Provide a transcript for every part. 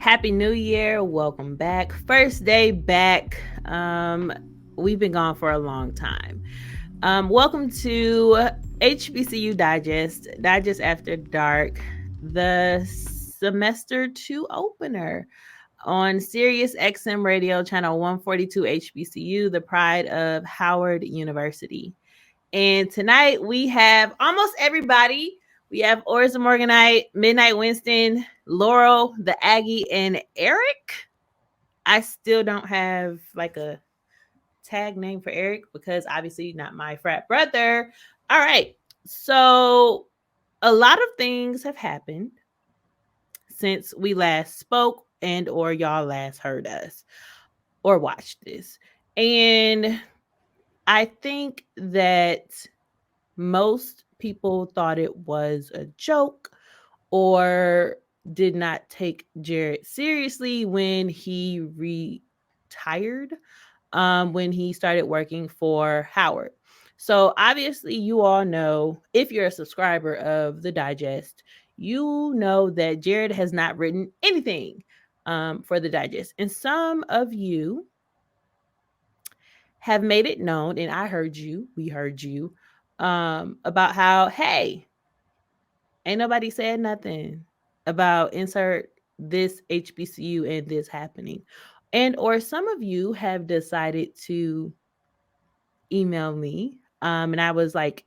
Happy New Year. Welcome back. First day back. We've been gone for a long time. Welcome to HBCU Digest After Dark, the semester 2 opener on Sirius XM Radio Channel 142 HBCU, the pride of Howard University. And tonight we have almost everybody. We have Orza Morganite, Midnight Winston, Laurel, the Aggie, and Eric. I still don't have like a tag name for Eric because obviously not my frat brother. All right. So a lot of things have happened since we last spoke and or y'all last heard us or watched this. And I think that most people thought it was a joke or did not take Jared seriously when he retired, when he started working for Howard. So obviously, you all know, if you're a subscriber of the Digest, you know that Jared has not written anything for the Digest. And some of you have made it known, and we heard you, about how, hey, ain't nobody said nothing about insert this HBCU and this happening. And or some of you have decided to email me. And I was like,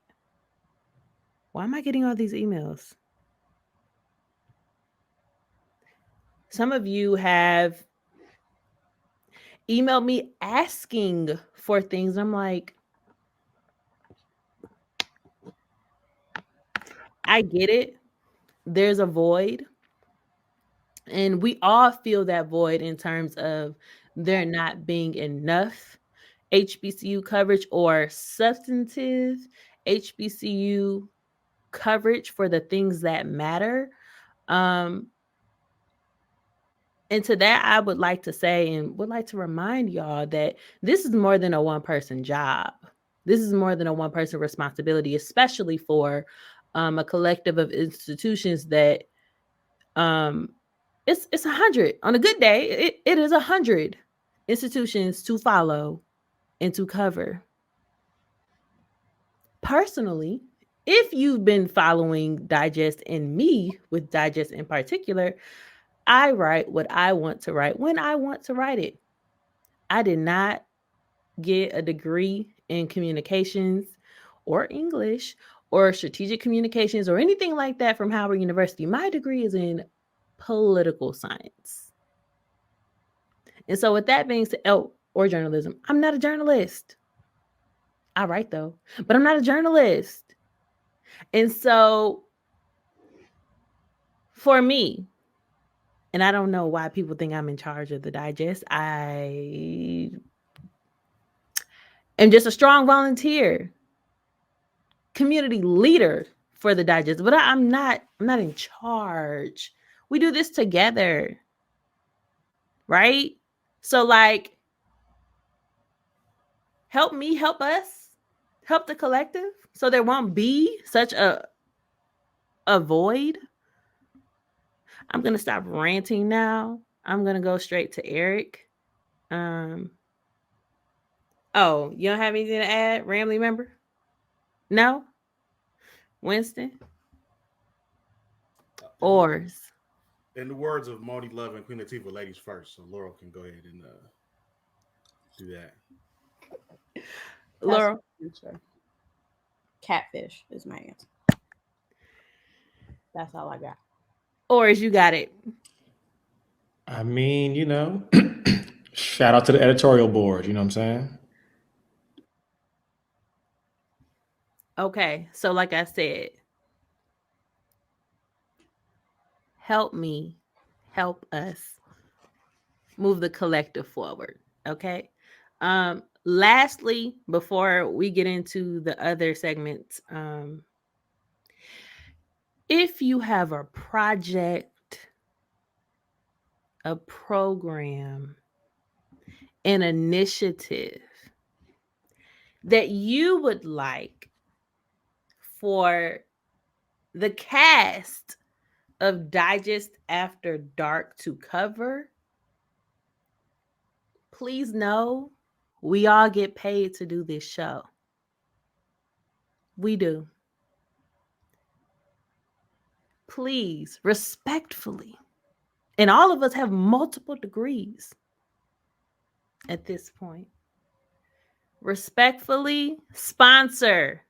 why am I getting all these emails? Some of you have emailed me asking for things. I'm like, I get it. There's a void. And we all feel that void in terms of there not being enough HBCU coverage or substantive HBCU coverage for the things that matter. Um, and to that, I would like to say and would like to remind y'all that this is more than a one person job. This is more than a one person responsibility, especially for a collective of institutions that um, it's 100 on a good day. It is 100 institutions to follow and to cover. Personally, if you've been following Digest and me with Digest in particular, I write what I want to write when I want to write it. I did not get a degree in communications or English or strategic communications or anything like that from Howard University. My degree is in political science. And so, with that being said, or journalism, I'm not a journalist. I write though, but I'm not a journalist. And so, for me, and I don't know why people think I'm in charge of the Digest. I am just a strong volunteer, community leader for the Digest, but I'm not in charge. We do this together, right? So like help me, help us, help the collective so there won't be such a void. I'm going to stop ranting now. I'm going to go straight to Eric. Oh, you don't have anything to add, Ramley member? No? Winston? Oars. In the words of Moni Love and Queen Latifah, ladies first. So Laurel can go ahead and do that. Laurel? Catfish is my answer. That's all I got. Oars, you got it. I mean, shout out to the editorial board. You know what I'm saying? Okay, so like I said, help me, help us move the collective forward. Okay. Lastly, before we get into the other segments, if you have a project, a program, an initiative that you would like for the cast of Digest After Dark to cover, please know we all get paid to do this show. We do. Please, respectfully. And all of us have multiple degrees at this point. Respectfully sponsor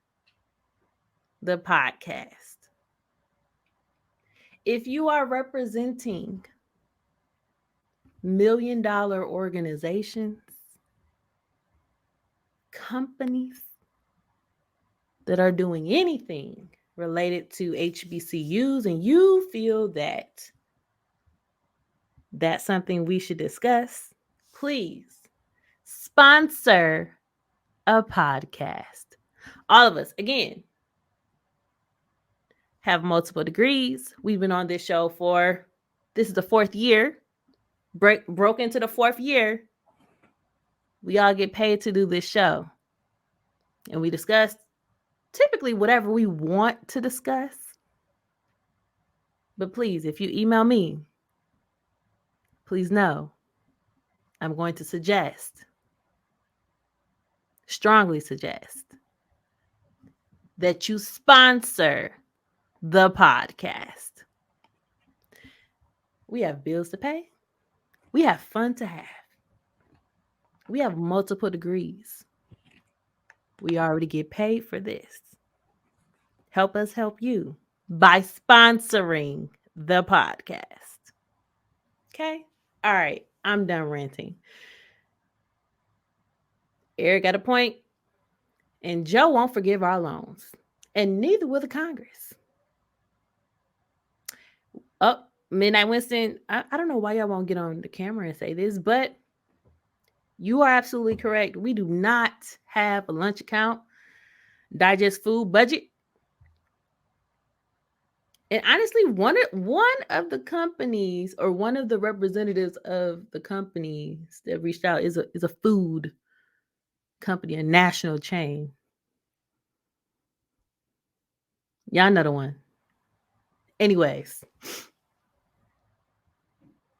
the podcast. If you are representing $1 million organizations, companies that are doing anything related to HBCUs, and you feel that that's something we should discuss, please sponsor a podcast. All of us, again, have multiple degrees. We've been on this show this is the 4th year. Broke into the 4th year. We all get paid to do this show. And we discuss typically whatever we want to discuss. But please, if you email me, please know I'm going to strongly suggest, that you sponsor the podcast. We have bills to pay. We have fun to have. We have multiple degrees. We already get paid for this. Help us help you by sponsoring the podcast. Okay? All right. I'm done ranting. Eric got a point, and Joe won't forgive our loans, and neither will the Congress. Oh, Midnight Winston, I don't know why y'all won't get on the camera and say this, but you are absolutely correct. We do not have a lunch account, digest food budget. And honestly, one of the companies, or one of the representatives of the companies that reached out, is a food company, a national chain. Y'all know the one. Anyways.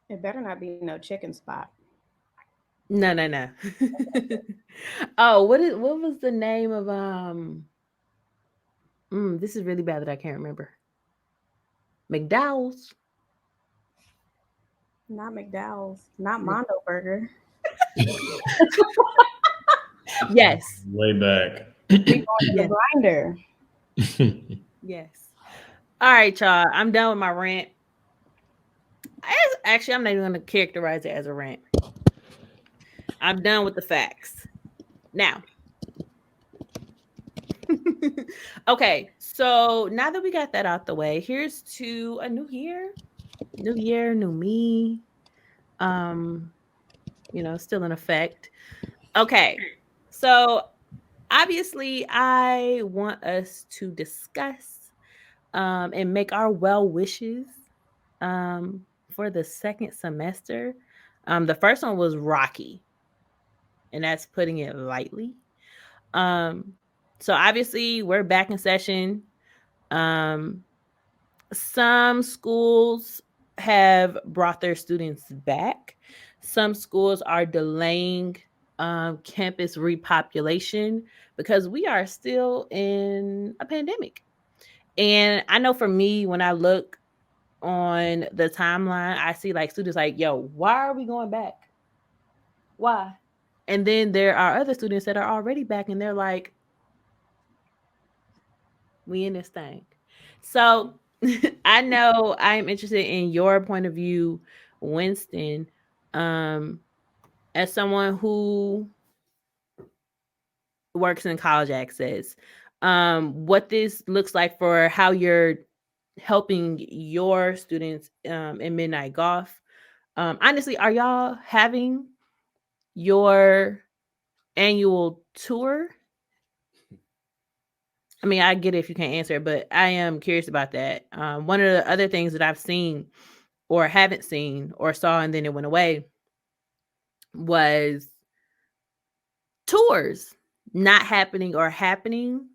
It better not be no chicken spot. No. Oh, what was the name of this is really bad that I can't remember. McDowell's. Not McDowell's. Not Mondo Burger. Yes. Way back. We going to the grinder. Yes. All right, y'all. I'm done with my rant. Actually, I'm not even going to characterize it as a rant. I'm done with the facts. Now. Okay, so now that we got that out the way, here's to a new year. New year, new me. Still in effect. Okay. So obviously I want us to discuss and make our well wishes for the second semester. The first one was rocky, and that's putting it lightly. So obviously we're back in session. Some schools have brought their students back. Some schools are delaying campus repopulation because we are still in a pandemic. And I know for me, when I look on the timeline, I see like students like, yo, why are we going back? Why? And then there are other students that are already back, and they're like, we in this thing. So I know I'm interested in your point of view, Winston, as someone who works in college access, what this looks like for how you're helping your students in Midnight Golf. Honestly, are y'all having your annual tour? I mean, I get it if you can't answer, but I am curious about that. One of the other things that I've seen or haven't seen or saw and then it went away was tours not happening or happening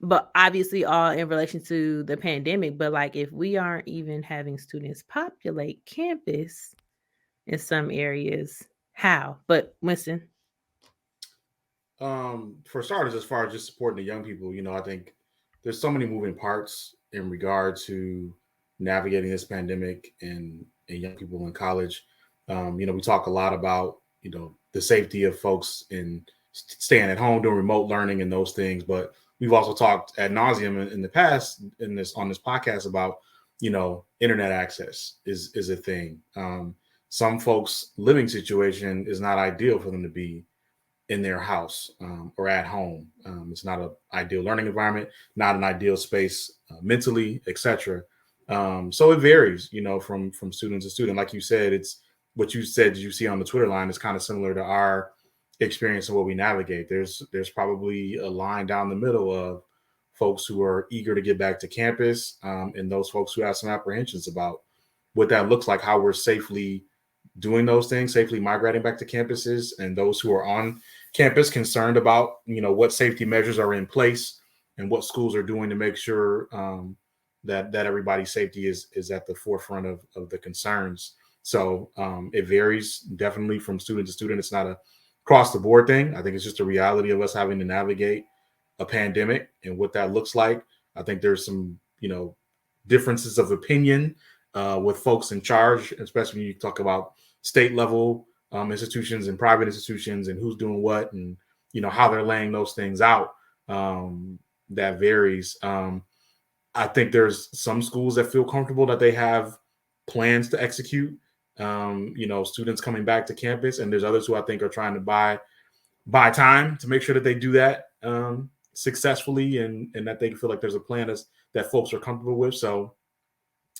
but obviously all in relation to the pandemic. But like, if we aren't even having students populate campus in some areas, how? But Winston. For starters, as far as just supporting the young people, I think there's so many moving parts in regard to navigating this pandemic and young people in college. We talk a lot about the safety of folks in staying at home, doing remote learning, and those things. But we've also talked ad nauseum in the past on this podcast about internet access is a thing. Some folks' living situation is not ideal for them to be in their house or at home. It's not an ideal learning environment, not an ideal space mentally, etc. So it varies, from student to student. Like you said, it's what you said you see on the Twitter line is kind of similar to our experience and what we navigate. There's probably a line down the middle of folks who are eager to get back to campus, and those folks who have some apprehensions about what that looks like, how we're safely doing those things, safely migrating back to campuses, and those who are on campus concerned about what safety measures are in place and what schools are doing to make sure that everybody's safety is at the forefront of the concerns. So it varies definitely from student to student. It's not a across the board thing. I think it's just a reality of us having to navigate a pandemic and what that looks like. I think there's some differences of opinion with folks in charge, especially when you talk about state level institutions and private institutions and who's doing what and how they're laying those things out. That varies. I think there's some schools that feel comfortable that they have plans to execute students coming back to campus, and there's others who I think are trying to buy time to make sure that they do that successfully and that they feel like there's a plan that folks are comfortable with. So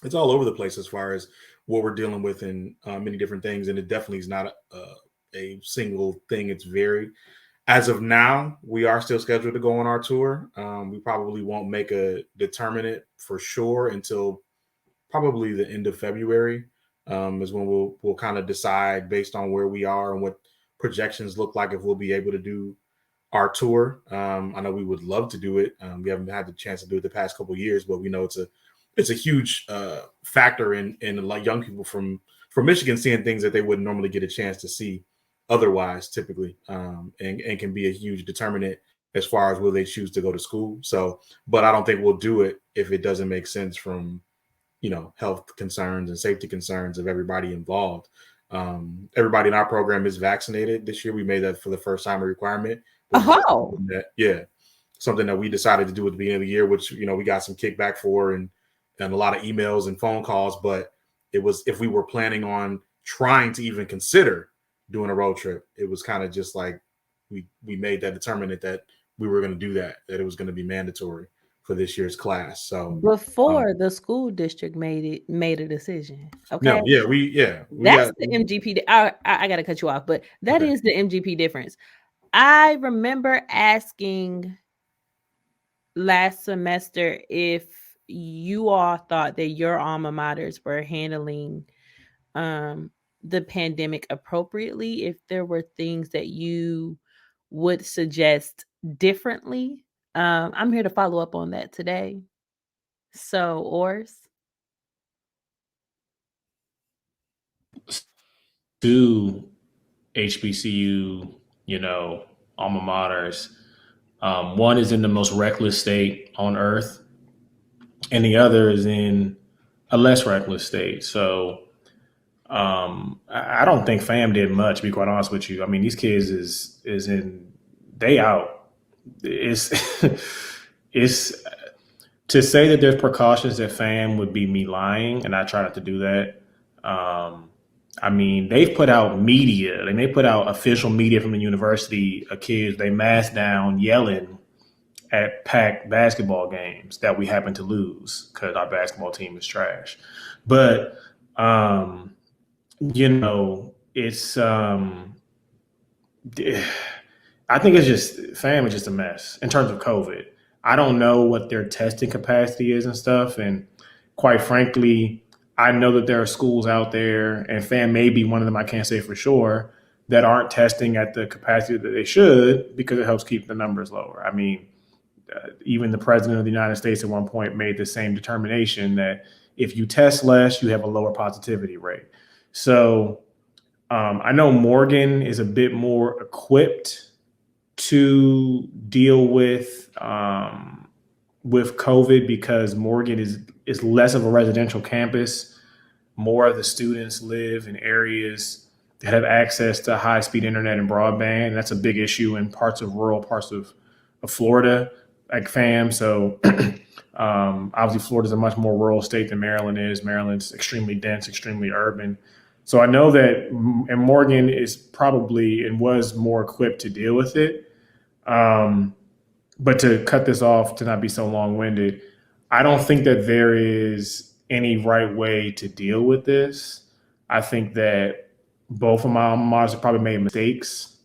it's all over the place as far as what we're dealing with in many different things. And it definitely is not a single thing. It's varied. As of now, we are still scheduled to go on our tour. We probably won't make a determinant for sure until probably the end of February is when we'll kind of decide based on where we are and what projections look like if we'll be able to do our tour. I know we would love to do it. We haven't had the chance to do it the past couple of years, but we know it's a huge factor in like young people from Michigan seeing things that they wouldn't normally get a chance to see otherwise typically, and can be a huge determinant as far as will they choose to go to school. So, but I don't think we'll do it if it doesn't make sense from health concerns and safety concerns of everybody involved. Everybody in our program is vaccinated this year. We made that for the first time a requirement. Oh, Something that we decided to do at the beginning of the year, which we got some kickback for and a lot of emails and phone calls. But it was, if we were planning on trying to even consider doing a road trip, it was kind of just like we made that determinant that we were going to do that it was going to be mandatory for this year's class. So before the school district made a decision. Okay. No, That's the MGP. I got to cut you off, but that is the MGP difference. I remember asking last semester if you all thought that your alma maters were handling the pandemic appropriately, if there were things that you would suggest differently. I'm here to follow up on that today. So, Ors? To HBCU, alma maters. One is in the most reckless state on earth, and the other is in a less reckless state. So I don't think fam did much, to be quite honest with you. I mean, these kids is in, they out. It's it's to say that there's precautions that fam would be me lying, and I try not to do that. I mean, they've put out media, and they put out official media from the university of kids. They mask down yelling at packed basketball games that we happen to lose because our basketball team is trash. But, it's, I think it's just, fam is just a mess in terms of COVID. I don't know what their testing capacity is and stuff. And quite frankly, I know that there are schools out there, and fam may be one of them, I can't say for sure, that aren't testing at the capacity that they should because it helps keep the numbers lower. I mean, even the president of the United States at one point made the same determination that if you test less, you have a lower positivity rate. So I know Morgan is a bit more equipped to deal with COVID because Morgan is less of a residential campus. More of the students live in areas that have access to high-speed internet and broadband. And that's a big issue in rural parts of Florida, like fam. So obviously Florida is a much more rural state than Maryland is. Maryland's extremely dense, extremely urban. So I know that, and Morgan is probably and was more equipped to deal with it. But to cut this off, to not be so long-winded, I don't think that there is any right way to deal with this. I think that both of my alma maters have probably made mistakes.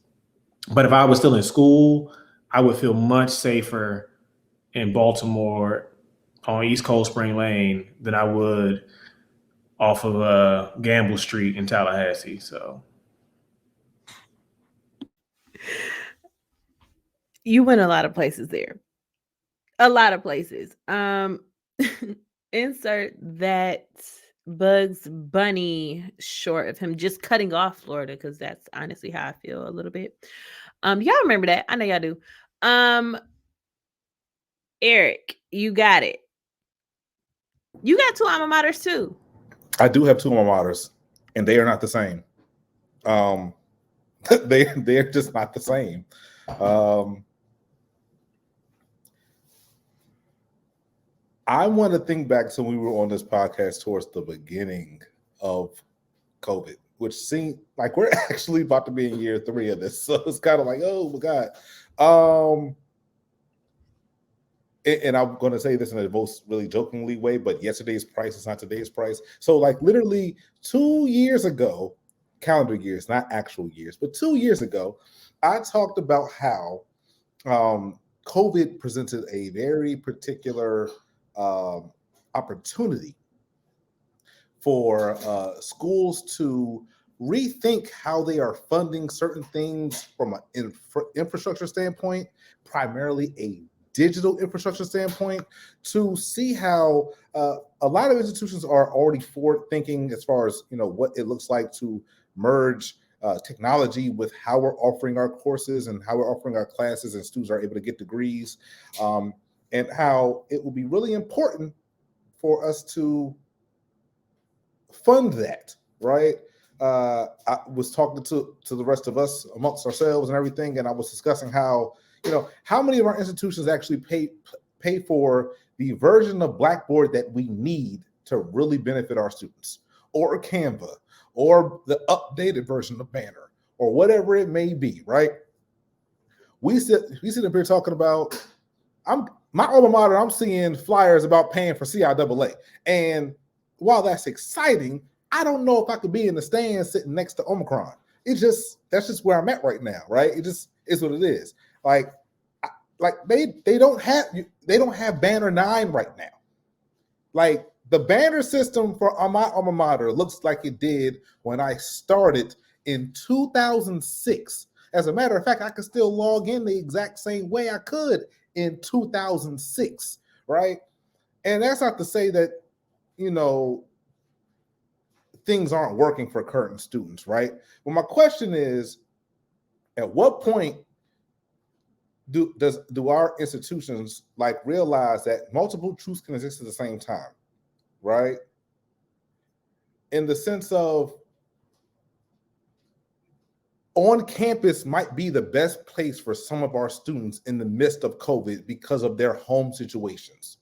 But if I was still in school, I would feel much safer in Baltimore on East Coast Spring Lane than I would off of Gamble Street in Tallahassee. So you went a lot of places there. A lot of places. Insert that Bugs Bunny short of him just cutting off Florida, because that's honestly how I feel a little bit. Y'all remember that? I know y'all do. Eric, you got it. You got two alma maters too. I do have two alma maters, and they are not the same. They're just not the same. I want to think back to when we were on this podcast towards the beginning of COVID, which seemed like we're actually about to be in year 3 of this. So it's kind of like, oh my God. And I'm going to say this in the most really jokingly way, but yesterday's price is not today's price. So like literally 2 years ago, calendar years, not actual years, but 2 years ago, I talked about how COVID presented a very particular opportunity for schools to rethink how they are funding certain things from an infrastructure standpoint, primarily a digital infrastructure standpoint, to see how a lot of institutions are already forward thinking as far as what it looks like to merge technology with how we're offering our courses and how we're offering our classes, and students are able to get degrees, and how it will be really important for us to fund that, right? I was talking to the rest of us amongst ourselves and everything, and I was discussing how how many of our institutions actually pay for the version of Blackboard that we need to really benefit our students, or Canva, or the updated version of Banner, or whatever it may be, right? We sit up here talking about, my alma mater, I'm seeing flyers about paying for CIAA. And while that's exciting, I don't know if I could be in the stands sitting next to Omicron. That's just where I'm at right now, right? It just is what it is. Like they don't have Banner 9 right now. Like the Banner system for my alma mater looks like it did when I started in 2006. As a matter of fact, I could still log in the exact same way I could in 2006, right? And that's not to say that, things aren't working for current students, right? Well, my question is, at what point do our institutions realize that multiple truths can exist at the same time, right? In the sense of, on campus might be the best place for some of our students in the midst of COVID because of their home situations.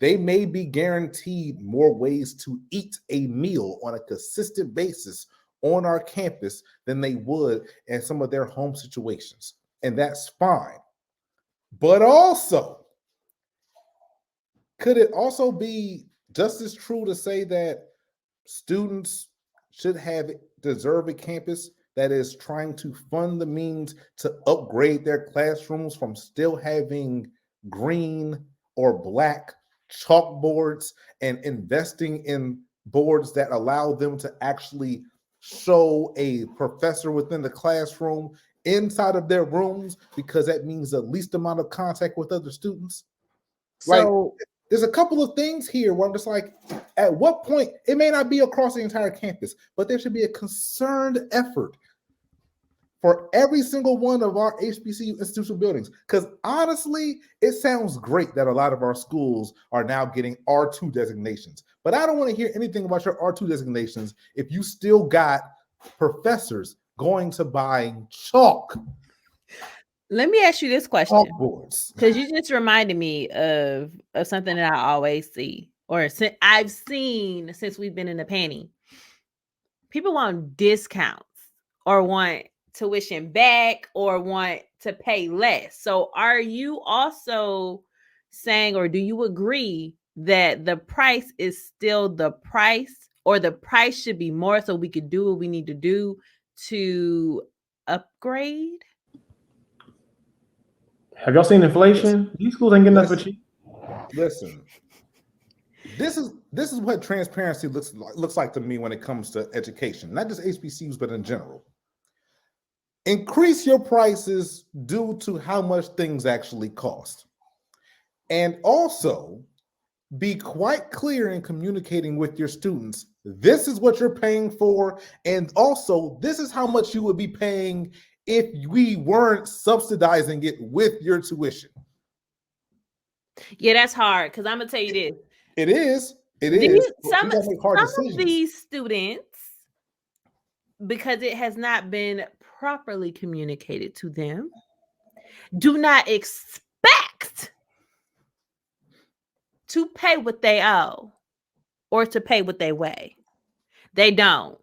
They may be guaranteed more ways to eat a meal on a consistent basis on our campus than they would in some of their home situations. And that's fine. But also, could it also be just as true to say that students should deserve a campus that is trying to fund the means to upgrade their classrooms from still having green or black chalkboards and investing in boards that allow them to actually show a professor within the classroom inside of their rooms because that means the least amount of contact with other students. So Like, there's a couple of things here where I'm just like, at what point, it may not be across the entire campus, but there should be a concerned effort for every single one of our HBCU institutional buildings. Because honestly, it sounds great that a lot of our schools are now getting R2 designations. But I don't want to hear anything about your R2 designations if you still got professors going to buy chalk. let me ask you this question, Chalkboards. because you just reminded me of something that I always see, or I've seen since we've been in the panty. People want discounts or want tuition back or want to pay less. So are you also saying, or do you agree that the price is still the price, or the price should be more so we could do what we need to do to upgrade? Have y'all seen inflation? These schools ain't getting nothing for cheap. Listen, this is what transparency looks like to me when it comes to education, not just HBCUs, but in general. Increase your prices due to how much things actually cost. And also be quite clear in communicating with your students. This is what you're paying for. And also, this is how much you would be paying if we weren't subsidizing it with your tuition. Yeah, that's hard, because I'm going to tell you this. It is. It is. Some of these students, because it has not been properly communicated to them, do not expect to pay what they owe or to pay what they weigh. They don't.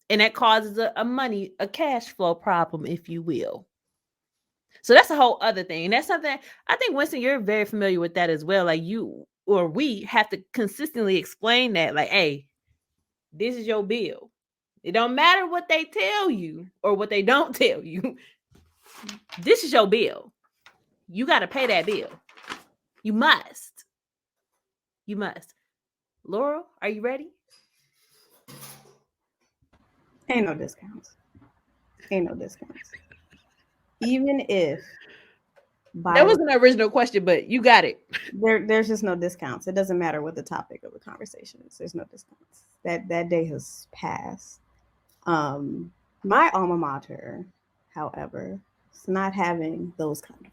And that causes a cash flow problem, if you will. So that's a whole other thing. And that's something I think, Winston, you're very familiar with that as well. Like, you or we have to consistently explain that, like, hey, this is your bill. It don't matter what they tell you or what they don't tell you. This is your bill. You got to pay that bill. You must. You must. Laurel, are you ready? Ain't no discounts. Ain't no discounts. Even if that wasn't an original question, but you got it. There's just no discounts. It doesn't matter what the topic of the conversation is. There's no discounts. That day has passed. My alma mater, however, is not having those kind of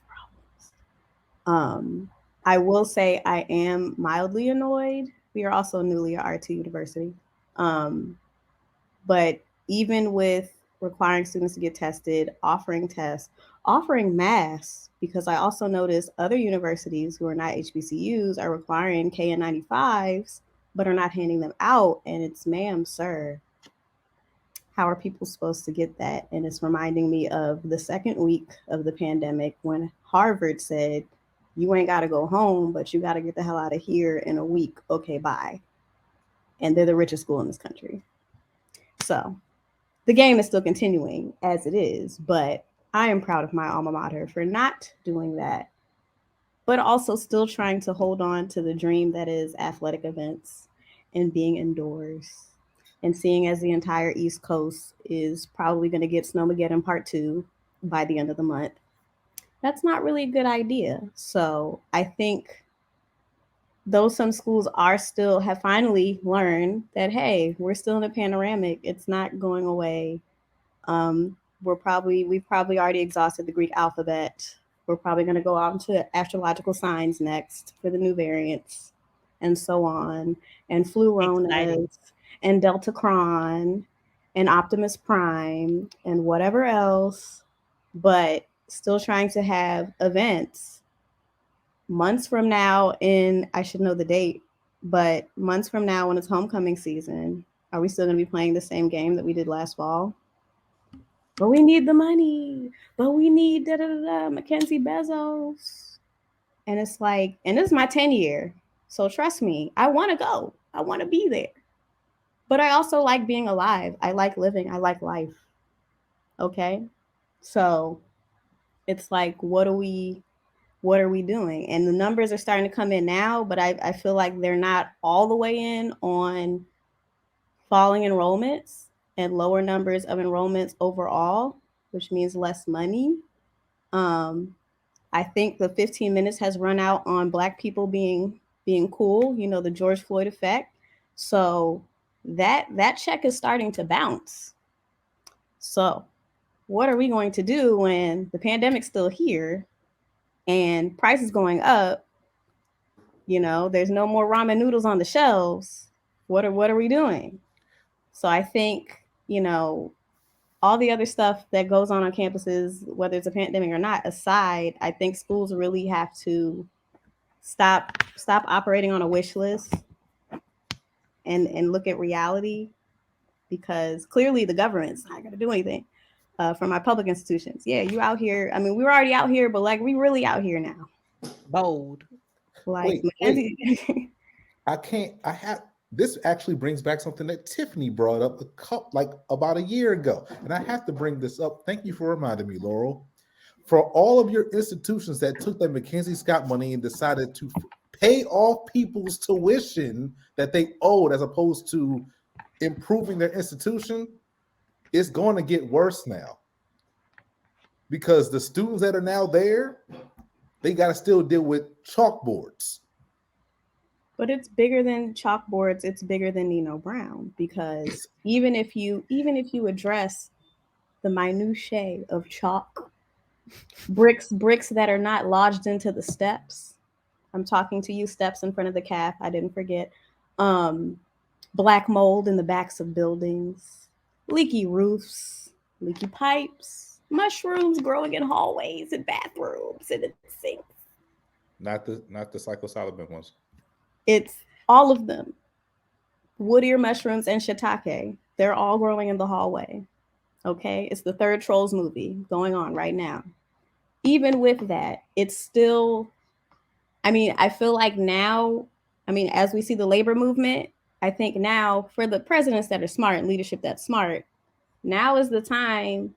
problems. I will say I am mildly annoyed. We are also newly at RT University. But even with requiring students to get tested, offering tests, offering masks, because I also noticed other universities who are not HBCUs are requiring KN95s, but are not handing them out. And it's, ma'am, sir, how are people supposed to get that? And it's reminding me of the second week of the pandemic when Harvard said, you ain't got to go home, but you got to get the hell out of here in a week. Okay, bye. And they're the richest school in this country. So the game is still continuing as it is, but I am proud of my alma mater for not doing that, but also still trying to hold on to the dream that is athletic events and being indoors, and seeing as the entire East Coast is probably going to get Snowmageddon Part 2 by the end of the month. That's not really a good idea. So I think though some schools have finally learned that, hey, we're still in a panoramic, it's not going away. We've probably already exhausted the Greek alphabet. We're probably going to go on to astrological signs next for the new variants, and so on, and Fluronas, and Deltacron, and Optimus Prime, and whatever else, but still trying to have events months from now I should know the date, but months from now when it's homecoming season, are we still going to be playing the same game that we did last fall? But we need the money. But we need Mackenzie Bezos. And it's like, and this is my 10 year. So trust me, I want to go. I want to be there. But I also like being alive. I like living. I like life. Okay? So it's like, what are we doing? And the numbers are starting to come in now, but I feel like they're not all the way in on falling enrollments and lower numbers of enrollments overall. which means less money. I think the 15 minutes has run out on Black people being cool. You know, the George Floyd effect. So that check is starting to bounce. So what are we going to do when the pandemic's still here and price is going up? You know, there's no more ramen noodles on the shelves. What are we doing? So I think, you know, all the other stuff that goes on campuses, whether it's a pandemic or not, aside, I think schools really have to stop operating on a wish list and look at reality, because clearly the government's not going to do anything for my public institutions. Yeah, you out here. I mean, we were already out here, but like we really out here now. Bold. Like wait. I have this actually brings back something that Tiffany brought up about a year ago, and I have to bring this up. Thank you for reminding me, Laurel. For all of your institutions that took that Mackenzie Scott money and decided to pay off people's tuition that they owed as opposed to improving their institution, it's going to get worse now, because the students that are now there, they got to still deal with chalkboards. But it's bigger than chalkboards. It's bigger than Nino Brown, because even if you address the minutiae of chalk, bricks that are not lodged into the steps. I'm talking to you, steps in front of the calf. I didn't forget. Black mold in the backs of buildings, leaky roofs, leaky pipes, mushrooms growing in hallways and bathrooms and in sinks. Not the psilocybin ones. It's all of them. Wood ear mushrooms and shiitake. They're all growing in the hallway. Okay, it's the third Trolls movie going on right now. Even with that, it's still, I mean, I feel like now, I mean, as we see the labor movement, I think now for the presidents that are smart and leadership that's smart, now is the time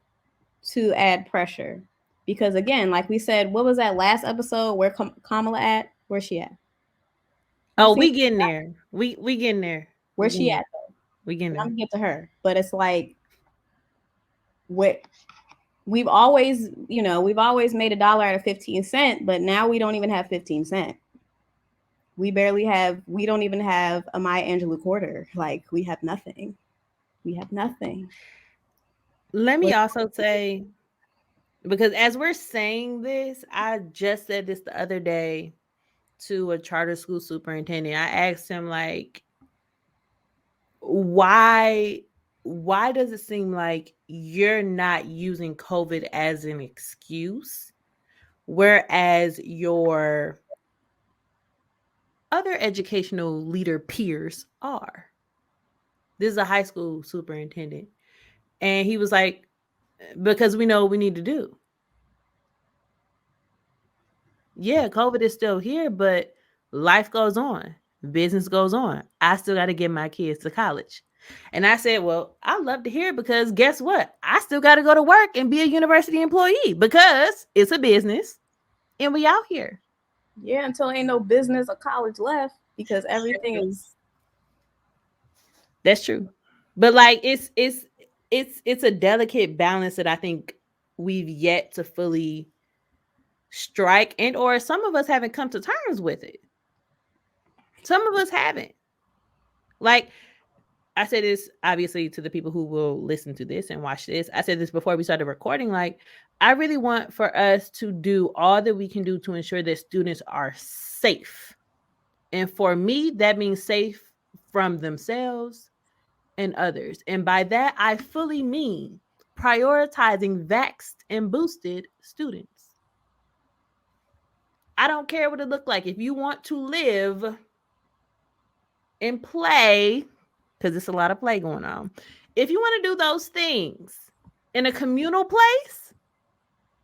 to add pressure. Because again, like we said, what was that last episode? Where Kamala at? Where's she at? Oh, we getting there. We getting there. Where's she at though? We getting there. I'm gonna get to her. But it's like we've always made $1 out of 15 cents, but now we don't even have 15 cents. We don't even have a Maya Angelou quarter. Like we have nothing. We have nothing. Let me also say, because as we're saying this, I just said this the other day to a charter school superintendent. I asked him, like, why does it seem like you're not using COVID as an excuse, whereas your other educational leader peers are? This is a high school superintendent. And he was like, because we know what we need to do. Yeah, COVID is still here, but life goes on. Business goes on. I still got to get my kids to college. And I said, well, I'd love to hear it, because guess what? I still got to go to work and be a university employee, because it's a business and we out here. Yeah, until ain't no business or college left, because everything is. That's true. But like it's a delicate balance that I think we've yet to fully strike, and or some of us haven't come to terms with it. Some of us haven't. Like, I said this obviously to the people who will listen to this and watch this. I said this before we started recording. Like, I really want for us to do all that we can do to ensure that students are safe. And for me, that means safe from themselves and others. And by that, I fully mean prioritizing vaxxed and boosted students. I don't care what it looked like. If you want to live and play, because there's a lot of play going on. If you want to do those things in a communal place,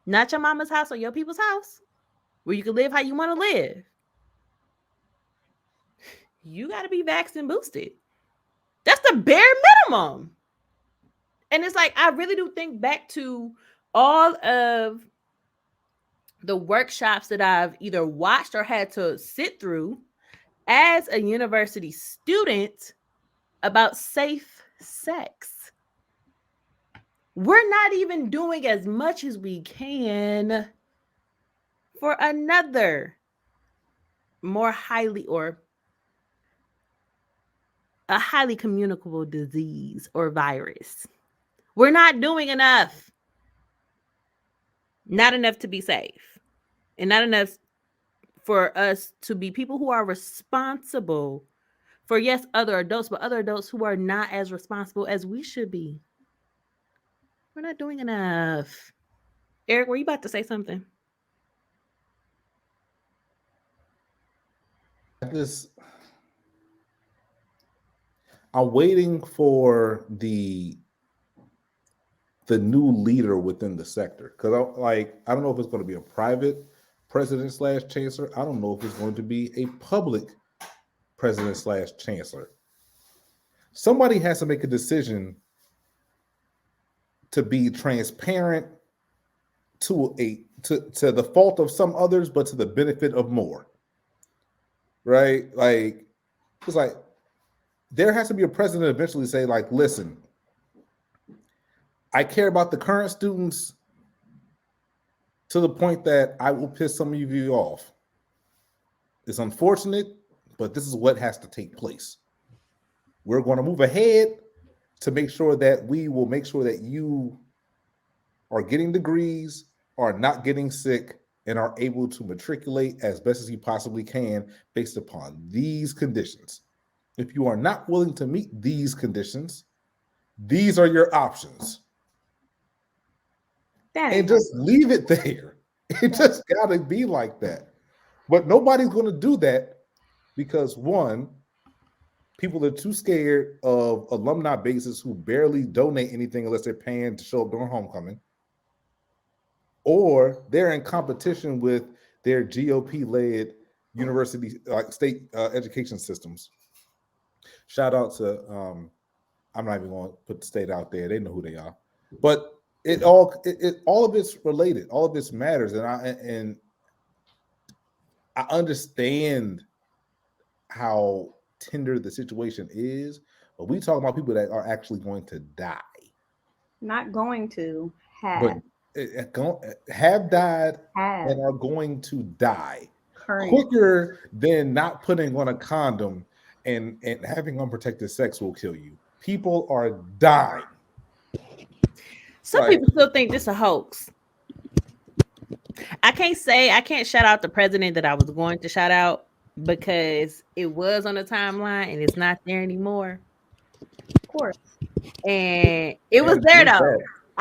not your mama's house or your people's house, where you can live how you want to live, you got to be vaxxed and boosted. That's the bare minimum. And it's like, I really do think back to all of the workshops that I've either watched or had to sit through as a university student about safe sex. we're not even doing as much as we can for another more highly or a highly communicable disease or virus. We're not doing enough. Not enough to be safe. And not enough for us to be people who are responsible for, yes, other adults, but other adults who are not as responsible as we should be. We're not doing enough. Eric, were you about to say something? I'm waiting for the new leader within the sector, because I don't know if it's going to be a private president slash chancellor. I don't know if it's going to be a public president slash chancellor. Somebody has to make a decision to be transparent to the fault of some others, but to the benefit of more. Right? Like, it's like there has to be a president eventually say, like, listen, I care about the current students to the point that I will piss some of you off. It's unfortunate, but this is what has to take place. We're going to move ahead to make sure that we will make sure that you are getting degrees, are not getting sick, and are able to matriculate as best as you possibly can based upon these conditions. If you are not willing to meet these conditions, these are your options. And just leave it there. It just got to be like that. But nobody's going to do that because, one, people are too scared of alumni bases who barely donate anything unless they're paying to show up during homecoming. Or they're in competition with their GOP-led university, state education systems. Shout out to, I'm not even going to put the state out there. They know who they are. But all of it's related. All of this matters. And I understand how tender the situation is, but we talk about people that are actually going to die. Not going to have. But have died and are going to die quicker than not putting on a condom and having unprotected sex will kill you. People are dying. Some people still think this is a hoax. I can't shout out the president that I was going to shout out because it was on the timeline and it's not there anymore. Of course. And it was there though.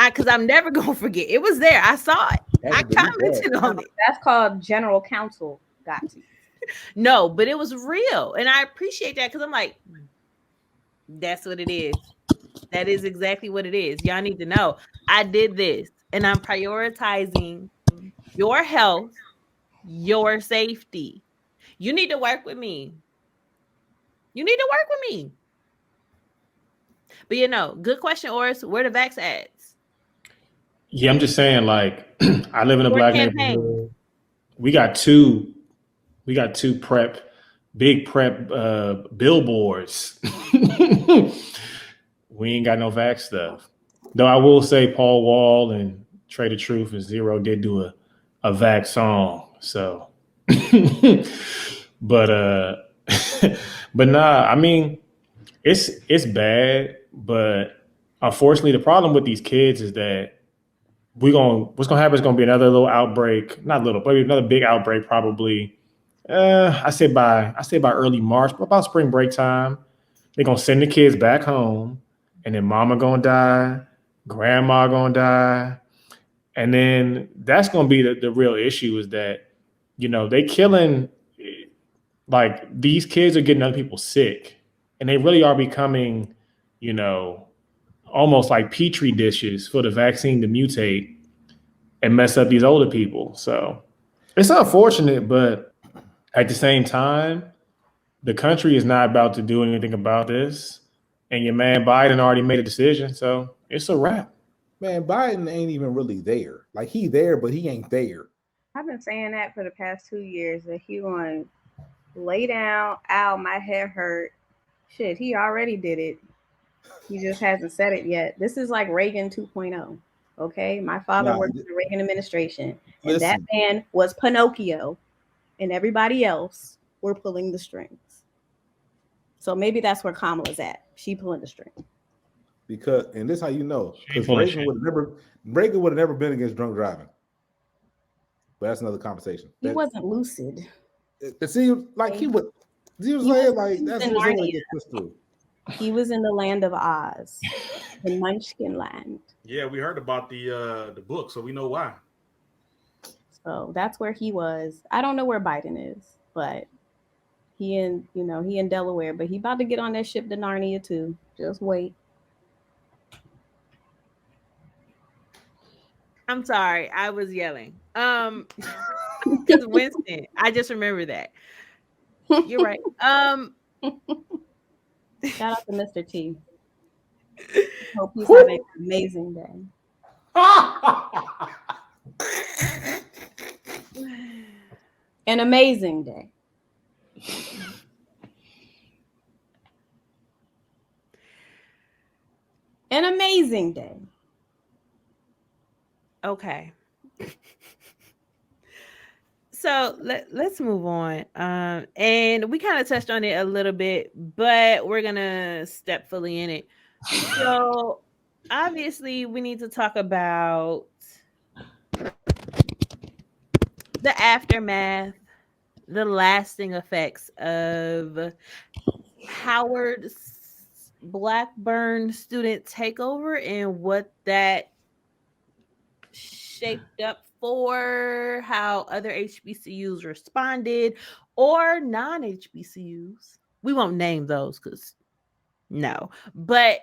Because I'm never going to forget. It was there. I saw it. I commented on it. That's called general counsel. Got to. No, but it was real. And I appreciate that because I'm like, that's what it is. That is exactly what it is. Y'all need to know. I did this and I'm prioritizing your health, your safety. You need to work with me. But good question, Oris. Where the vax ads? Yeah, I'm just saying, like, I live in a black neighborhood. We got two big prep billboards. We ain't got no vax stuff. Though I will say Paul Wall and Trade the Truth and Zero did do a vax song. So but nah, I mean, it's bad, but unfortunately the problem with these kids is that what's gonna happen is gonna be another little outbreak, not little, but another big outbreak probably. I say by early March, but about spring break time, they're gonna send the kids back home, and then mama gonna die, grandma gonna die, and then that's gonna be the real issue is that they killing, like, these kids are getting other people sick, and they really are becoming, almost like petri dishes for the vaccine to mutate and mess up these older people. So it's unfortunate, but at the same time, the country is not about to do anything about this. And your man Biden already made a decision. So it's a wrap. Man, Biden ain't even really there. Like, he there, but he ain't there. I've been saying that for the past 2 years, that he going to lay down, ow, my head hurt. Shit, he already did it. He just hasn't said it yet. This is like Reagan 2.0. Okay, my father Nah, worked in the Reagan administration, and that listen, man was Pinocchio, and everybody else were pulling the strings. So maybe that's where Kamala's at. She pulling the string. because and this how you know, She ain't because pulling Reagan shit. would have never been against drunk driving. But that's another conversation. He wasn't lucid. It seems like he would. You know what I'm saying? Like that's in what I'm Narnia. get pushed through. He was in the land of Oz, the Munchkin land. Yeah, we heard about the book, so we know why. So that's where he was. I don't know where Biden is, but he in Delaware, but he about to get on that ship to Narnia too. Just wait. I'm sorry, I was yelling. Because Winston, I just remember that. You're right. Shout out to Mr. T. Hope he's having an amazing day. An amazing day. An amazing day. Okay. So let's move on. And we kind of touched on it a little bit, but we're gonna step fully in it. So obviously we need to talk about the aftermath, the lasting effects of Howard's Blackburn student takeover and what that shaped up for, how other HBCUs responded, or non HBCUs. We won't name those because no, but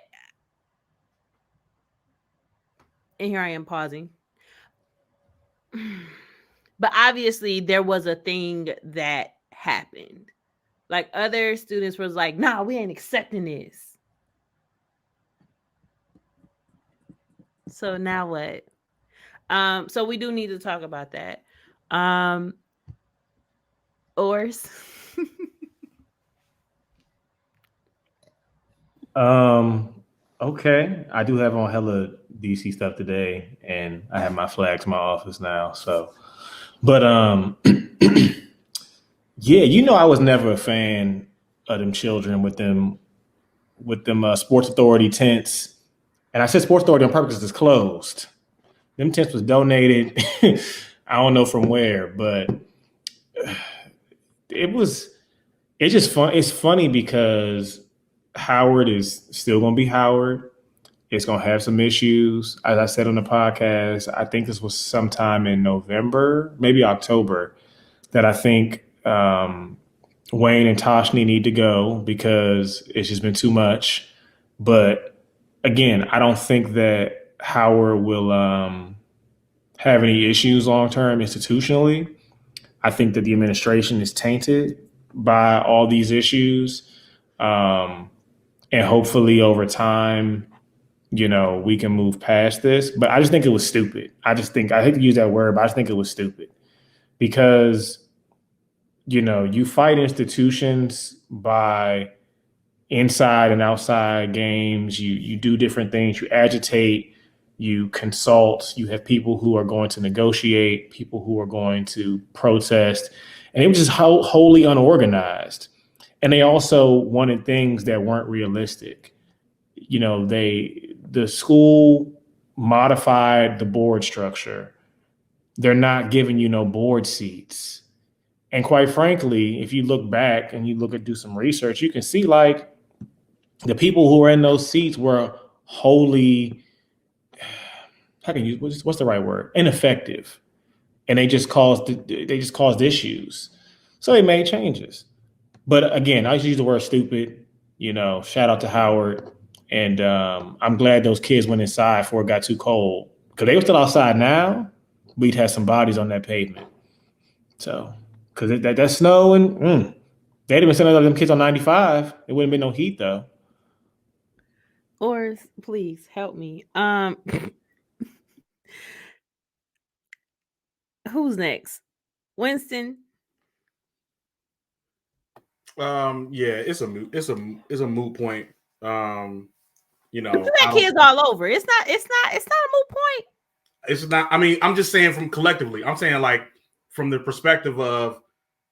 and here I am pausing. But obviously, there was a thing that happened. Like other students was like, "Nah, we ain't accepting this." So now what? So we do need to talk about that. Ors. Okay. I do have on hella DC stuff today, and I have my flags in my office now. So, but yeah, I was never a fan of them children with them Sports Authority tents, and I said Sports Authority on purpose because it's closed. Them tents was donated. I don't know from where, but it was. It's just fun. It's funny because Howard is still going to be Howard. It's going to have some issues. As I said on the podcast, I think this was sometime in November, maybe October, that I think Wayne and Toshni need to go because it's just been too much. But again, I don't think that Howard will have any issues long term institutionally. I think that the administration is tainted by all these issues. And hopefully over time, we can move past this. But I just think it was stupid. I hate to use that word, but I just think it was stupid because, you fight institutions by inside and outside games. You do different things. You agitate, you consult, you have people who are going to negotiate, people who are going to protest. And it was just wholly unorganized. And they also wanted things that weren't realistic. The school modified the board structure. They're not giving you no board seats. And quite frankly, if you look back and you do some research, you can see like the people who were in those seats were wholly, what's the right word? Ineffective. And they just caused issues. So they made changes. But again, I use the word stupid. Shout out to Howard. And I'm glad those kids went inside before it got too cold. Because they were still outside now, we'd have some bodies on that pavement. So, because that snow and they'd have been sending them kids on 95. It wouldn't have been no heat though. Ors, please help me. Who's next? Winston. Yeah, it's a moot point. You know, you got kids all over. It's not a moot point. It's not. I mean, I'm just saying from collectively. I'm saying like from the perspective of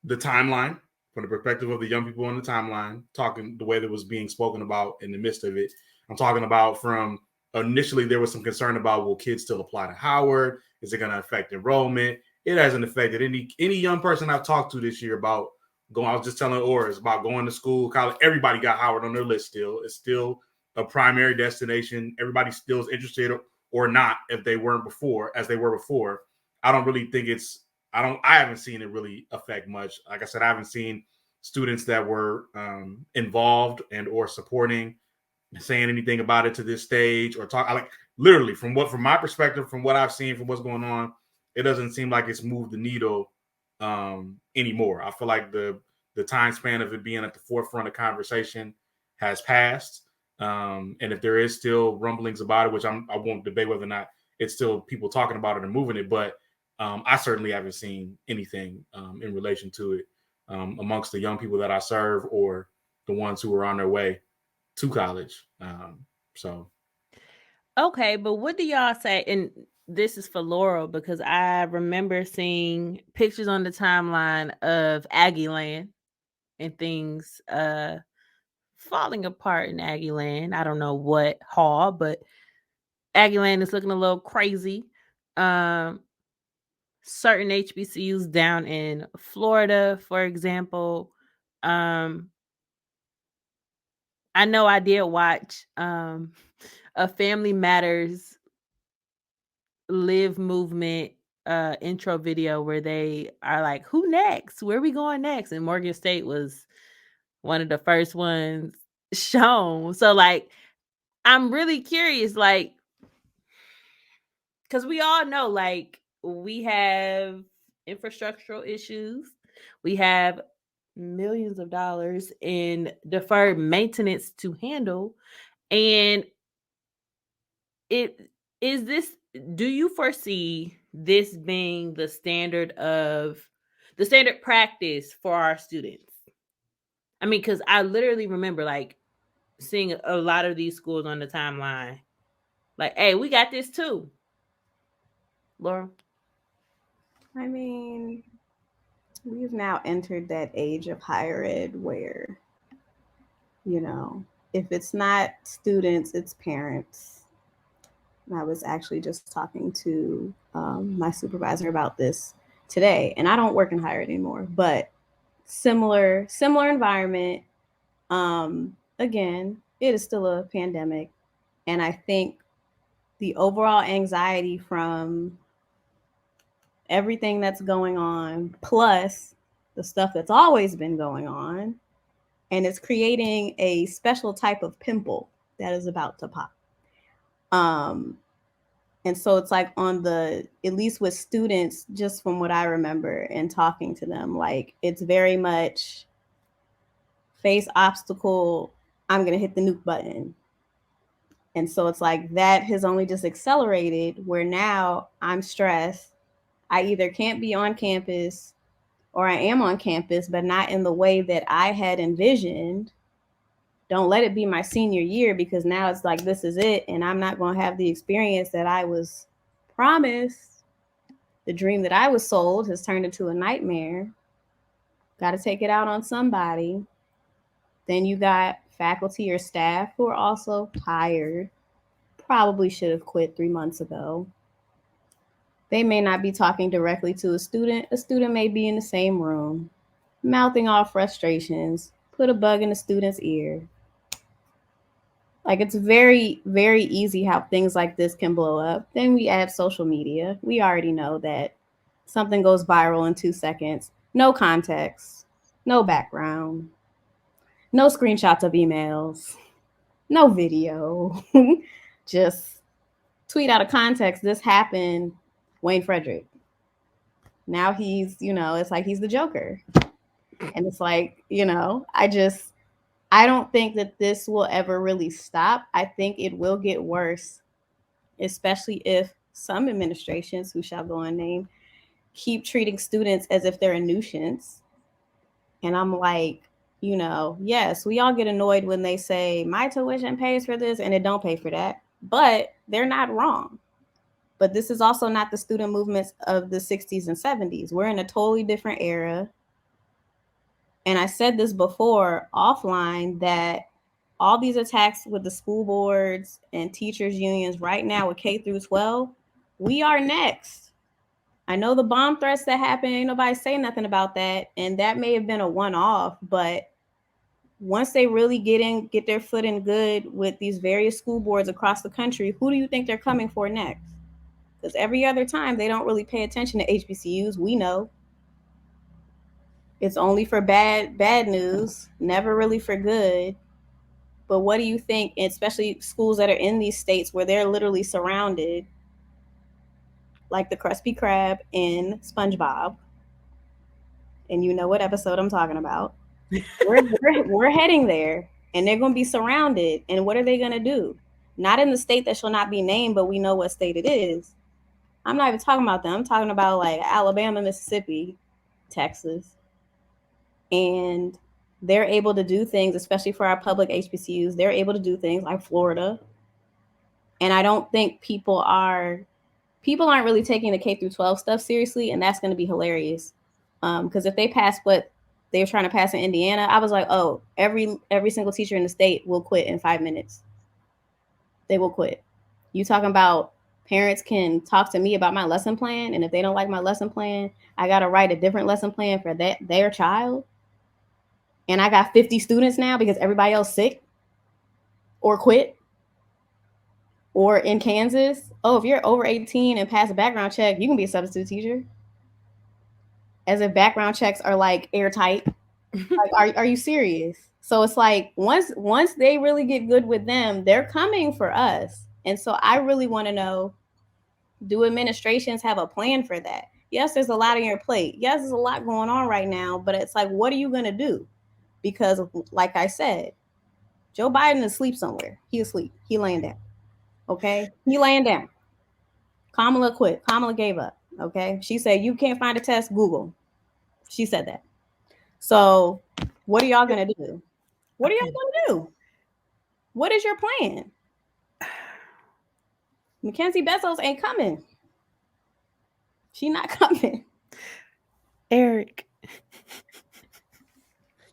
the timeline, from the perspective of the young people on the timeline, talking the way that was being spoken about in the midst of it. I'm talking about from initially there was some concern about will kids still apply to Howard? Is it going to affect enrollment? It hasn't affected any young person I've talked to this year about going. I was just telling Oris about going to school, college. Everybody got Howard on their list still. It's still a primary destination. Everybody still is interested or not if they weren't before, as they were before. I don't really think I haven't seen it really affect much. Like I said, I haven't seen students that were involved and or supporting saying anything about it to this stage or talk. I like literally from my perspective, from what I've seen, from what's going on, it doesn't seem like it's moved the needle anymore. I feel like the time span of it being at the forefront of conversation has passed. And if there is still rumblings about it, which I won't debate whether or not it's still people talking about it and moving it, but I certainly haven't seen anything in relation to it amongst the young people that I serve or the ones who are on their way to college. So. Okay, but what do y'all say? And this is for Laurel because I remember seeing pictures on the timeline of Aggie Land and things falling apart in Aggie Land. I don't know what hall, but Aggie Land is looking a little crazy. Certain HBCUs down in Florida, for example. I know I did watch a Family Matters Live movement intro video where they are like, who next? Where are we going next? And Morgan State was one of the first ones shown. So like, I'm really curious, like, because we all know, like, we have infrastructural issues. We have millions of dollars in deferred maintenance to handle. And do you foresee this being the standard practice for our students? I mean, because I literally remember like seeing a lot of these schools on the timeline. Like, hey, we got this too. Laura? I mean, we've now entered that age of higher ed where, if it's not students, it's parents. And I was actually just talking to my supervisor about this today. And I don't work in higher ed anymore, but similar environment. Again, it is still a pandemic. And I think the overall anxiety from everything that's going on, plus the stuff that's always been going on, and it's creating a special type of pimple that is about to pop. And so it's like at least with students, just from what I remember and talking to them, like it's very much face obstacle, I'm going to hit the nuke button. And so it's like that has only just accelerated where now I'm stressed. I either can't be on campus or I am on campus, but not in the way that I had envisioned. Don't let it be my senior year because now it's like, this is it. And I'm not going to have the experience that I was promised. The dream that I was sold has turned into a nightmare. Got to take it out on somebody. Then you got faculty or staff who are also tired. Probably should have quit 3 months ago. They may not be talking directly to a student. A student may be in the same room, mouthing off frustrations, put a bug in the student's ear. Like it's very, very easy how things like this can blow up. Then we add social media. We already know that something goes viral in 2 seconds. No context, no background, no screenshots of emails, no video. Just tweet out of context. This happened, Wayne Frederick. Now he's, it's like he's the Joker. And it's like, I don't think that this will ever really stop. I think it will get worse, especially if some administrations, who shall go unnamed, keep treating students as if they're a nuisance. And I'm like, You know, yes, we all get annoyed when they say my tuition pays for this and it don't pay for that, but they're not wrong. But this is also not the student movements of the 60s and 70s. We're in a totally different era. And I said this before offline that all these attacks with the school boards and teachers unions right now with K through 12, we are next. I know the bomb threats that happened, ain't nobody say nothing about that. And that may have been a one-off, but once they really get their foot in good with these various school boards across the country, who do you think they're coming for next? Because every other time they don't really pay attention to HBCUs. We know it's only for bad news, never really for good. But what do you think, especially schools that are in these states where they're literally surrounded, like the Krusty Krab in SpongeBob, and you know what episode I'm talking about. We're heading there, and they're going to be surrounded. And what are they going to do? Not in the state that shall not be named, but we know what state it is. I'm not even talking about them. I'm talking about like Alabama, Mississippi, Texas. And they're able to do things, especially for our public HBCUs. They're able to do things like Florida. And I don't think people aren't really taking the K through 12 stuff seriously, and that's going to be hilarious. Because if they pass what they were trying to pass in Indiana, I was like, oh, every single teacher in the state will quit in 5 minutes. They will quit. You talking about parents can talk to me about my lesson plan, and if they don't like my lesson plan, I got to write a different lesson plan for their child. And I got 50 students now because everybody else sick or quit. Or in Kansas, oh, if you're over 18 and pass a background check, you can be a substitute teacher. As if background checks are like airtight. Like, are you serious? So it's like once they really get good with them, they're coming for us. And so I really want to know, do administrations have a plan for that? Yes, there's a lot on your plate. Yes, there's a lot going on right now, but it's like, what are you going to do? Because like I said, Joe Biden is asleep somewhere. He asleep. He laying down. Okay? He laying down. Kamala quit. Kamala gave up. Okay? She said, you can't find a test, Google. She said that. So what are y'all going to do? What are y'all going to do? What is your plan? Mackenzie Bezos ain't coming. She not coming. Eric.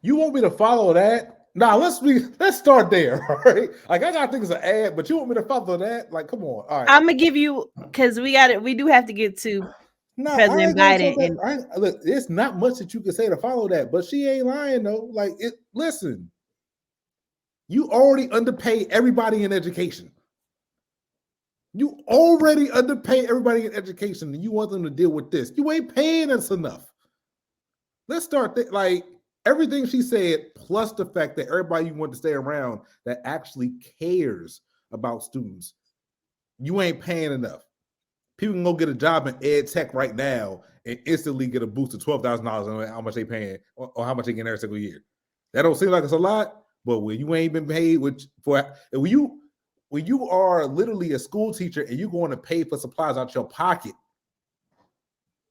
You want me to follow that? Nah, let's start there. All right. Like I gotta think it's an ad, but you want me to follow that? Like, come on. All right. I'm gonna give you because we do have to get to President Biden. Look, it's not much that you can say to follow that, but she ain't lying though. Like listen, you already underpay everybody in education. You already underpay everybody in education, and you want them to deal with this. You ain't paying us enough. Let's start like everything she said, plus the fact that everybody you want to stay around that actually cares about students. You ain't paying enough. People can go get a job in ed tech right now and instantly get a boost of $12,000 on how much they paying or how much they get every single year. That don't seem like it's a lot, but when you ain't been paid when you are literally a school teacher and you're going to pay for supplies out your pocket,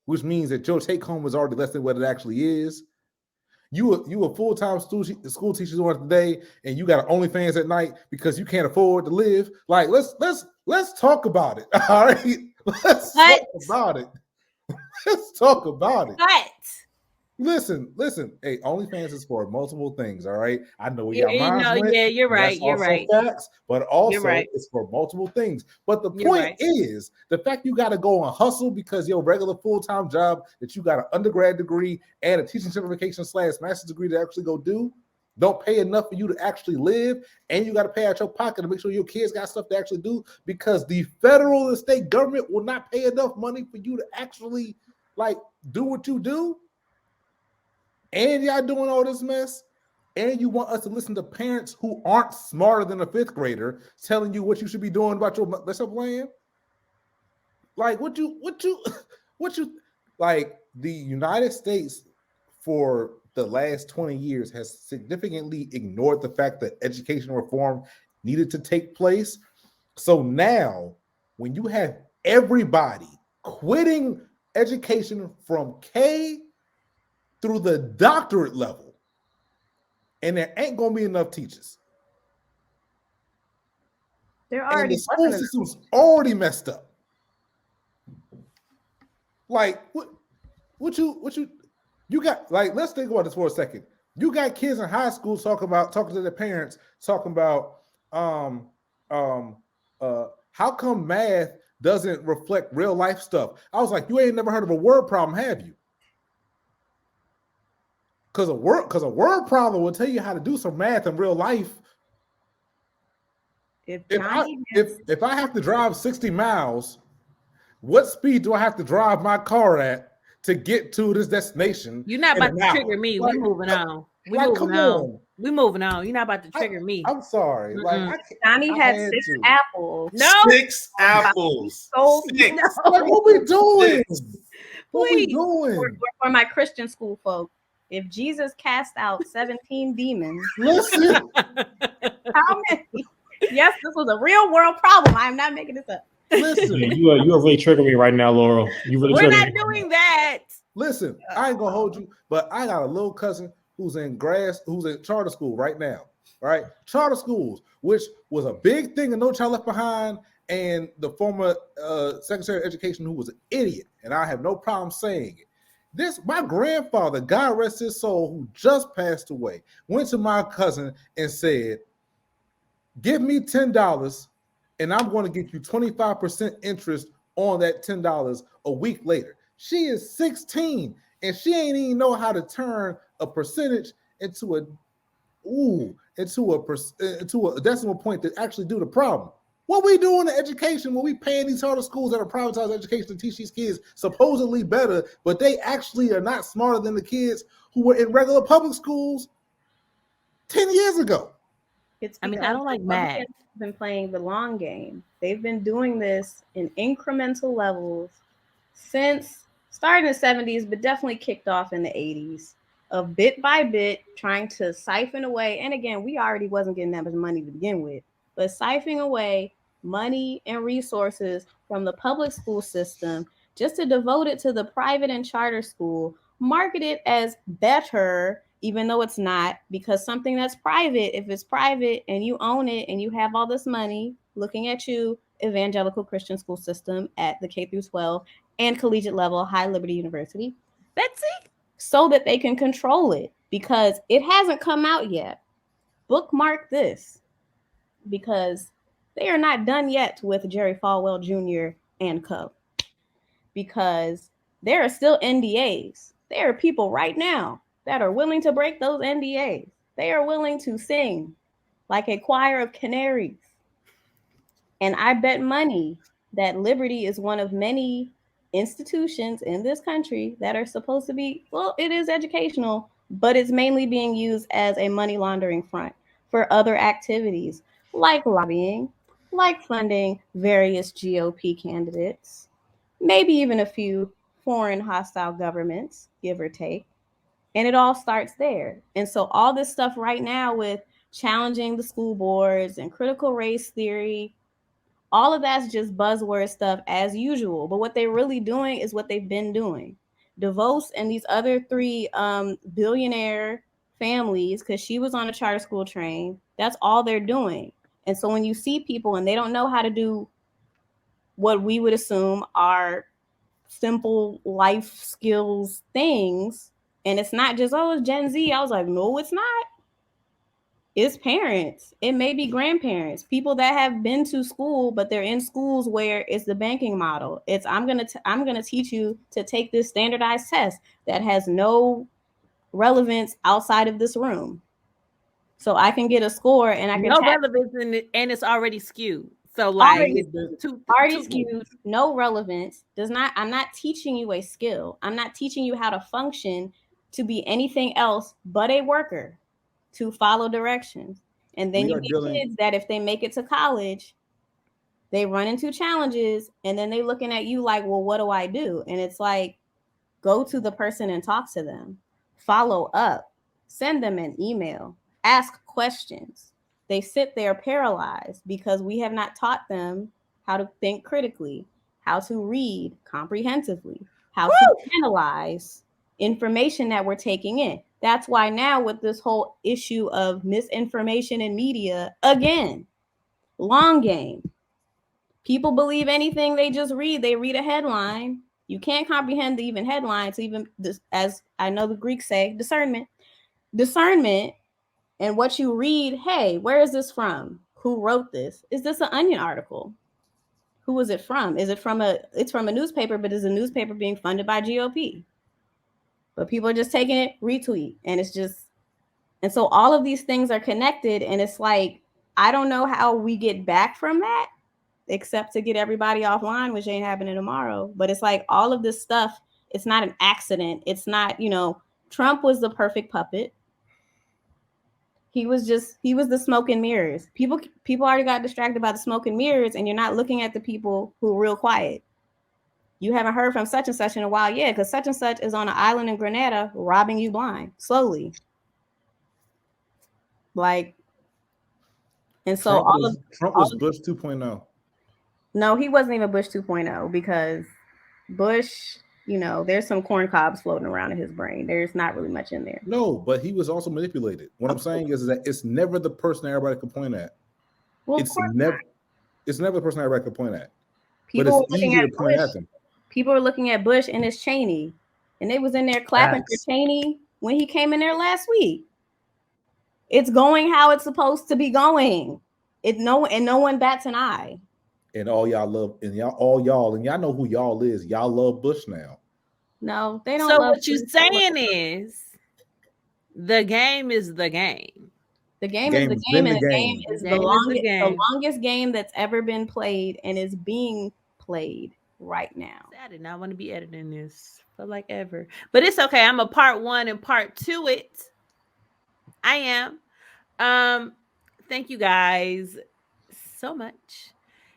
which means that your take home is already less than what it actually is. You a full-time school teacher on today, and you got OnlyFans at night because you can't afford to live. Like, let's talk about it. All right, let's talk about it. Let's talk about it. What? Listen. Hey, OnlyFans is for multiple things. All right, I know we got mine. Yeah, you're right. You're right. Facts, but also it's for multiple things. But the point is the fact you got to go and hustle because your regular full-time job that you got an undergrad degree and a teaching certification / master's degree to actually go do don't pay enough for you to actually live, and you got to pay out your pocket to make sure your kids got stuff to actually do because the federal and state government will not pay enough money for you to actually like do what you do. And y'all doing all this mess, and you want us to listen to parents who aren't smarter than a fifth grader telling you what you should be doing about your lesson plan? Like what you like the United States for the last 20 years has significantly ignored the fact that education reform needed to take place. So now when you have everybody quitting education from K through the doctorate level, and there ain't gonna be enough teachers. There And already the school system's already messed up. Like what you got? Like, let's think about this for a second. You got kids in high school talking to their parents, talking about how come math doesn't reflect real life stuff? I was like, you ain't never heard of a word problem, have you? Because a word problem will tell you how to do some math in real life. If I have to drive 60 miles, what speed do I have to drive my car at to get to this destination? You're not about to trigger me. We're moving on. We're moving on. We're moving on. You're not about to trigger me. I'm sorry. Like Johnny had 6 apples. No. 6 apples. So 6. No. Like, what we doing? What we doing? For my Christian school folk, if Jesus cast out 17 demons, listen. How many? Yes, this was a real world problem. I'm not making this up. Listen, you are really triggering me right now, Laurel. We're not doing that. Listen, I ain't gonna hold you, but I got a little cousin who's in charter school right now. Right, charter schools, which was a big thing in No Child Left Behind, and the former Secretary of Education, who was an idiot, and I have no problem saying it. My grandfather, God rest his soul, who just passed away, went to my cousin and said, "Give me $10, and I'm going to get you 25% interest on that $10 a week later." She is 16, and she ain't even know how to turn a percentage into a decimal point to actually do the problem. What we doing in education when we paying these charter schools that are privatized education to teach these kids supposedly better, but they actually are not smarter than the kids who were in regular public schools 10 years ago? I don't like math. Been playing the long game. They've been doing this in incremental levels since starting in the 70s, but definitely kicked off in the 80s. Of bit by bit, trying to siphon away. And again, we already wasn't getting that much money to begin with, but siphoning away money and resources from the public school system just to devote it to the private and charter school, market it as better, even though it's not, because something that's private, if it's private and you own it and you have all this money, looking at you, evangelical Christian school system at the K through 12 and collegiate level, High Liberty University, that's it. So that they can control it, because it hasn't come out yet. Bookmark this, because they are not done yet with Jerry Falwell Jr. and co. Because there are still NDAs. There are people right now that are willing to break those NDAs. They are willing to sing like a choir of canaries. And I bet money that Liberty is one of many institutions in this country that are supposed to be, well, it is educational, but it's mainly being used as a money laundering front for other activities like lobbying, like funding various GOP candidates, maybe even a few foreign hostile governments, give or take. And it all starts there. And so all this stuff right now with challenging the school boards and critical race theory, all of that's just buzzword stuff as usual. But what they're really doing is what they've been doing. DeVos and these other 3 billionaire families, because she was on a charter school train, that's all they're doing. And so when you see people and they don't know how to do what we would assume are simple life skills things, and it's not just, oh, it's Gen Z. I was like, no, it's not. It's parents. It may be grandparents, people that have been to school, but they're in schools where it's the banking model. It's I'm gonna teach you to take this standardized test that has no relevance outside of this room, so I can get a score and I can no relevance in it, and it's already skewed. So like already skewed, no relevance. I'm not teaching you a skill. I'm not teaching you how to function to be anything else but a worker, to follow directions. And then you get kids that if they make it to college, they run into challenges and then they looking at you like, well, what do I do? And it's like, go to the person and talk to them, follow up, send them an email, ask questions. They sit there paralyzed because we have not taught them how to think critically, how to read comprehensively, how to analyze information that we're taking in. That's why now with this whole issue of misinformation in media, again, long game. People believe anything they just read. They read a headline. You can't comprehend the even headlines, even this, as I know the Greeks say, discernment. Discernment and what you read, hey, where is this from? Who wrote this? Is this an Onion article? Who is it from? Is it from it's from a newspaper, but is a newspaper being funded by GOP? But people are just taking it, retweet, and it's just, and so all of these things are connected, and it's like, I don't know how we get back from that, except to get everybody offline, which ain't happening tomorrow. But it's like all of this stuff, it's not an accident. It's not, Trump was the perfect puppet. He was the smoke and mirrors. People already got distracted by the smoke and mirrors, and you're not looking at the people who are real quiet. You haven't heard from such and such in a while. Yeah, because such and such is on an island in Grenada robbing you blind, slowly. Like, and so Trump was Bush 2.0. No, he wasn't even Bush 2.0 because Bush, there's some corn cobs floating around in his brain. There's not really much in there. No, but he was also manipulated. What I'm saying is that it's never the person everybody can point at. Well, it's never the person everybody can point at. People but it's easy to point at them. People were looking at Bush and his Cheney, and they was in there clapping for Cheney when he came in there last week. It's going how it's supposed to be going. No one bats an eye. And all y'all love, and y'all know who y'all is. Y'all love Bush now. No, they don't. So what you're saying is, the game is the game. The game is the game, and the game is the longest game that's ever been played, and is being played right now. I did not want to be editing this for like ever, but it's okay. I'm a part 1 and part 2 it. I am. Thank you guys so much.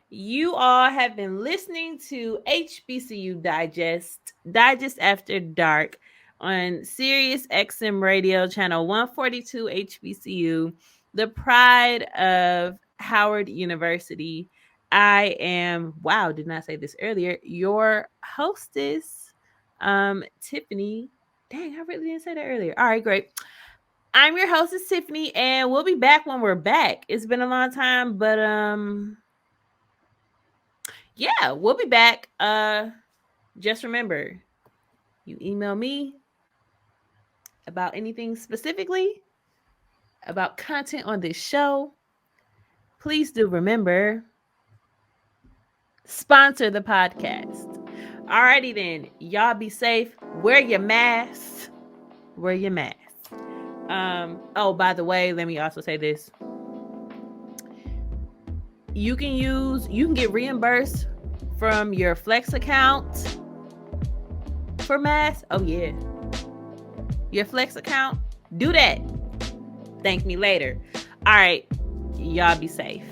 You all have been listening to HBCU Digest After Dark on Sirius XM Radio Channel 142 HBCU, the pride of Howard University. I am, did not say this earlier, your hostess, Tiffany. Dang, I really didn't say that earlier. All right, great. I'm your hostess, Tiffany, and we'll be back when we're back. It's been a long time, but yeah, we'll be back. Just remember, you email me about anything specifically about content on this show. Please do remember, sponsor the podcast. Alrighty then, y'all be safe. Wear your masks. Wear your mask. Oh, by the way, let me also say this. You can get reimbursed from your Flex account for masks. Oh yeah. Your Flex account, do that. Thank me later. All right. Y'all be safe.